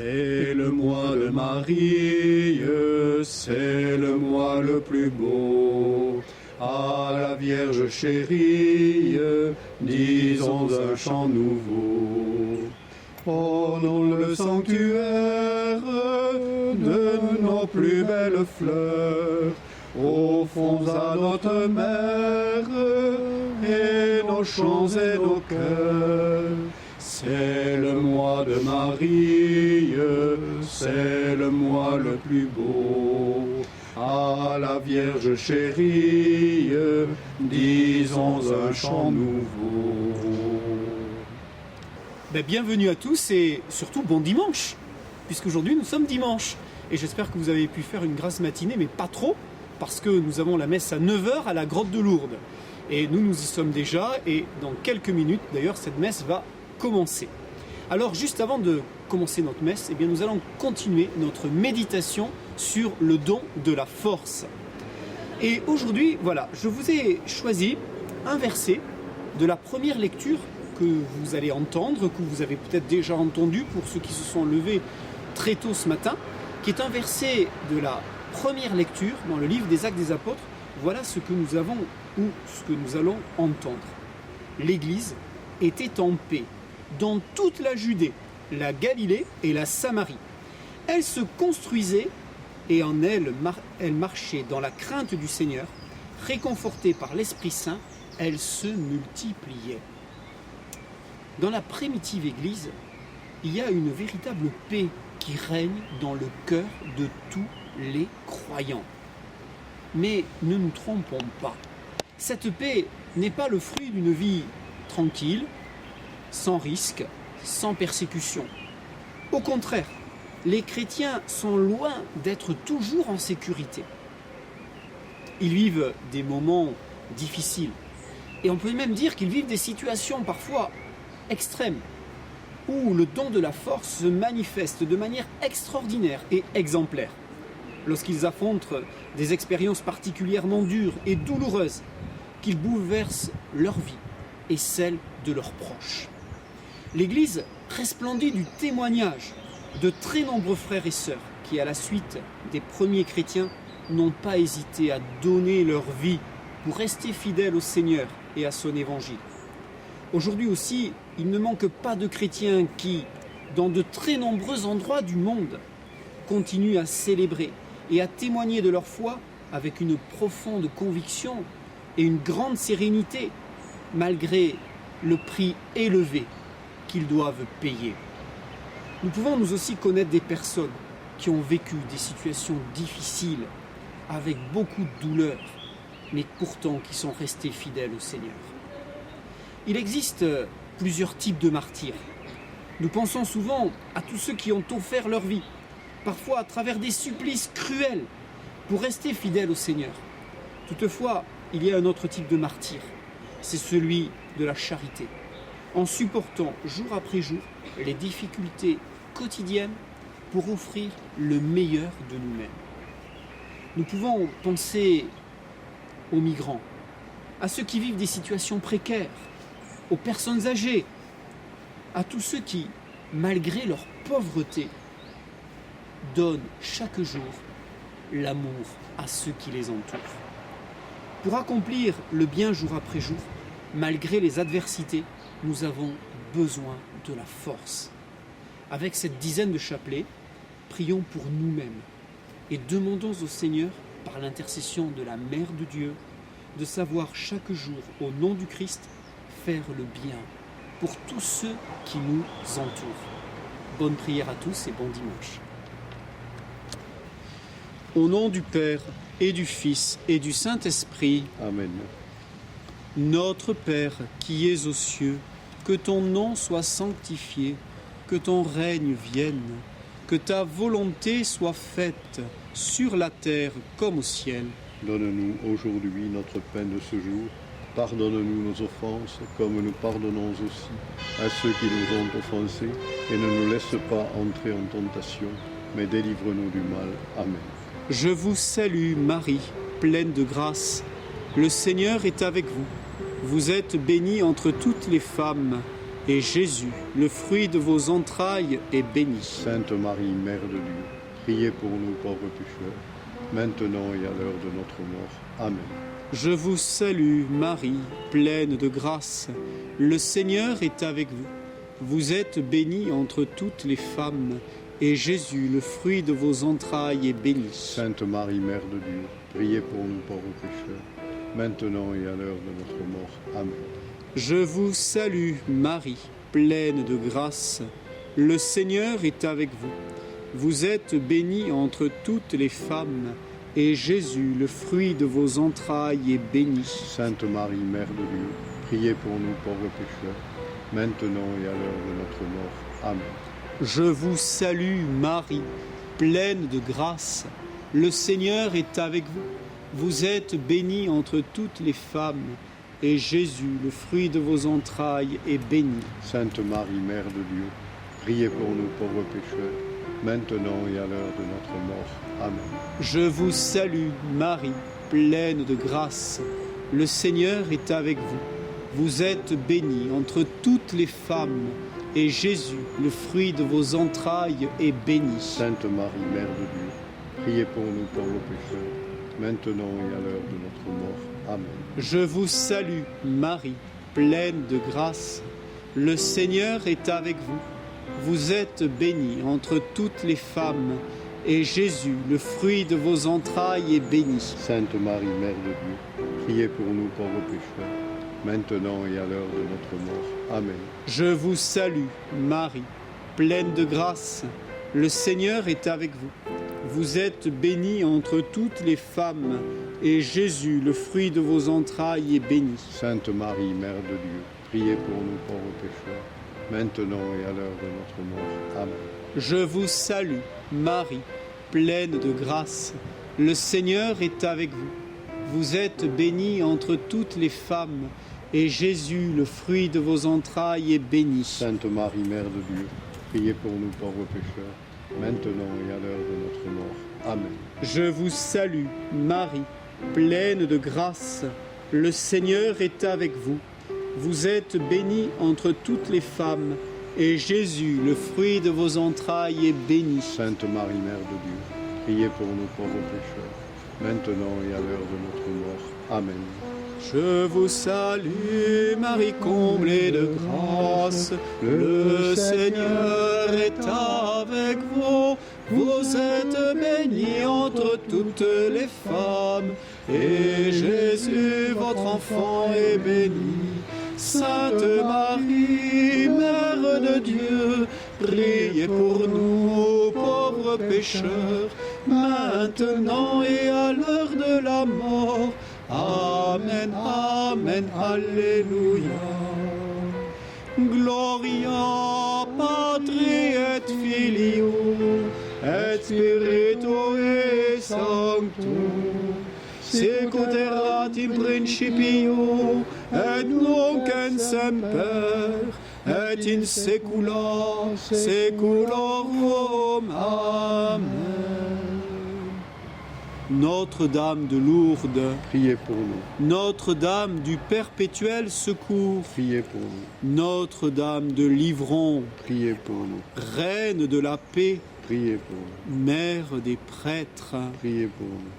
C'est le mois de Marie, c'est le mois le plus beau. À la Vierge chérie, disons un chant nouveau. Ornons le sanctuaire de nos plus belles fleurs. Offrons à notre mère et nos chants et nos cœurs. C'est le mois de Marie, c'est le mois le plus beau. À la Vierge chérie, disons un chant nouveau. Bienvenue à tous et surtout bon dimanche, puisqu'aujourd'hui nous sommes dimanche. Et j'espère que vous avez pu faire une grasse matinée, mais pas trop, parce que nous avons la messe à 9h à la grotte de Lourdes. Et nous y sommes déjà, et dans quelques minutes, d'ailleurs, cette messe va commencer. Alors, juste avant de commencer notre messe, nous allons continuer notre méditation sur le don de la force. Et aujourd'hui, je vous ai choisi un verset de la première lecture que vous allez entendre, que vous avez peut-être déjà entendu pour ceux qui se sont levés très tôt ce matin, qui est un verset de la première lecture dans le livre des Actes des Apôtres. Voilà ce que nous avons ou ce que nous allons entendre. L'Église était en paix dans toute la Judée, la Galilée et la Samarie. Elle se construisait et en elle marchait dans la crainte du Seigneur, réconfortée par l'Esprit Saint, elle se multipliait. Dans la primitive Église, il y a une véritable paix qui règne dans le cœur de tous les croyants. Mais ne nous trompons pas, cette paix n'est pas le fruit d'une vie tranquille, sans risque, sans persécution. Au contraire, les chrétiens sont loin d'être toujours en sécurité. Ils vivent des moments difficiles. Et on peut même dire qu'ils vivent des situations parfois extrêmes, où le don de la force se manifeste de manière extraordinaire et exemplaire. Lorsqu'ils affrontent des expériences particulièrement dures et douloureuses, qu'ils bouleversent leur vie et celle de leurs proches. L'Église resplendit du témoignage de très nombreux frères et sœurs qui, à la suite des premiers chrétiens, n'ont pas hésité à donner leur vie pour rester fidèles au Seigneur et à son évangile. Aujourd'hui aussi, il ne manque pas de chrétiens qui, dans de très nombreux endroits du monde, continuent à célébrer et à témoigner de leur foi avec une profonde conviction et une grande sérénité, malgré le prix élevé qu'ils doivent payer. Nous pouvons nous aussi connaître des personnes qui ont vécu des situations difficiles, avec beaucoup de douleur, mais pourtant qui sont restés fidèles au Seigneur. Il existe plusieurs types de martyrs. Nous pensons souvent à tous ceux qui ont offert leur vie, parfois à travers des supplices cruels, pour rester fidèles au Seigneur. Toutefois, il y a un autre type de martyr, c'est celui de la charité. En supportant jour après jour les difficultés quotidiennes pour offrir le meilleur de nous-mêmes. Nous pouvons penser aux migrants, à ceux qui vivent des situations précaires, aux personnes âgées, à tous ceux qui, malgré leur pauvreté, donnent chaque jour l'amour à ceux qui les entourent. Pour accomplir le bien jour après jour, malgré les adversités, nous avons besoin de la force. Avec cette dizaine de chapelets, prions pour nous-mêmes et demandons au Seigneur, par l'intercession de la Mère de Dieu, de savoir chaque jour, au nom du Christ, faire le bien pour tous ceux qui nous entourent. Bonne prière à tous et bon dimanche. Au nom du Père et du Fils et du Saint-Esprit. Amen. Notre Père qui es aux cieux, que ton nom soit sanctifié, que ton règne vienne, que ta volonté soit faite sur la terre comme au ciel. Donne-nous aujourd'hui notre pain de ce jour. Pardonne-nous nos offenses, comme nous pardonnons aussi à ceux qui nous ont offensés. Et ne nous laisse pas entrer en tentation, mais délivre-nous du mal. Amen. Je vous salue Marie, pleine de grâce. Le Seigneur est avec vous. Vous êtes bénie entre toutes les femmes, et Jésus, le fruit de vos entrailles, est béni. Sainte Marie, Mère de Dieu, priez pour nous pauvres pécheurs, maintenant et à l'heure de notre mort. Amen. Je vous salue, Marie, pleine de grâce. Le Seigneur est avec vous. Vous êtes bénie entre toutes les femmes, et Jésus, le fruit de vos entrailles, est béni. Sainte Marie, Mère de Dieu, priez pour nous pauvres pécheurs, maintenant et à l'heure de notre mort. Amen. Je vous salue, Marie, pleine de grâce. Le Seigneur est avec vous. Vous êtes bénie entre toutes les femmes, et Jésus, le fruit de vos entrailles, est béni. Sainte Marie, Mère de Dieu, priez pour nous pauvres pécheurs, maintenant et à l'heure de notre mort. Amen. Je vous salue, Marie, pleine de grâce. Le Seigneur est avec vous. Vous êtes bénie entre toutes les femmes, et Jésus, le fruit de vos entrailles, est béni. Sainte Marie, Mère de Dieu, priez pour nous pauvres pécheurs, maintenant et à l'heure de notre mort. Amen. Je vous salue, Marie, pleine de grâce. Le Seigneur est avec vous. Vous êtes bénie entre toutes les femmes, et Jésus, le fruit de vos entrailles, est béni. Sainte Marie, Mère de Dieu, priez pour nous pauvres pécheurs, maintenant et à l'heure de notre mort. Amen. Je vous salue, Marie, pleine de grâce. Le Seigneur est avec vous. Vous êtes bénie entre toutes les femmes, et Jésus, le fruit de vos entrailles, est béni. Sainte Marie, Mère de Dieu, priez pour nous pauvres pécheurs, maintenant et à l'heure de notre mort. Amen. Je vous salue, Marie, pleine de grâce. Le Seigneur est avec vous. Vous êtes bénie entre toutes les femmes, et Jésus, le fruit de vos entrailles, est béni. Sainte Marie, Mère de Dieu, priez pour nous pauvres pécheurs, maintenant et à l'heure de notre mort. Amen. Je vous salue, Marie, pleine de grâce. Le Seigneur est avec vous. Vous êtes bénie entre toutes les femmes, et Jésus, le fruit de vos entrailles, est béni. Sainte Marie, Mère de Dieu, priez pour nous pauvres pécheurs, maintenant et à l'heure de notre mort. Amen. Je vous salue, Marie, pleine de grâce. Le Seigneur est avec vous. Vous êtes bénie entre toutes les femmes, et Jésus, le fruit de vos entrailles, est béni. Sainte Marie, Mère de Dieu, priez pour nous pauvres pécheurs, maintenant et à l'heure de notre mort. Amen. Je vous salue, Marie comblée de grâce. Le Seigneur est avec vous. Vous êtes bénie entre toutes les femmes, et Jésus, votre enfant, est béni. Sainte Marie, Mère de Dieu, priez pour nous, pauvres pécheurs, maintenant et à l'heure de la mort. Amen, Amen, Alléluia. Gloria Patri et Filio et Spiritui Sancto, sicut erat in principio et nunc et semper et in saecula saeculorum. Amen. Notre-Dame de Lourdes, priez pour nous. Notre-Dame du perpétuel secours, Priez pour nous. Notre-Dame de Livron, Priez pour nous. Reine de la paix, Priez pour nous. Mère des prêtres, Priez pour nous.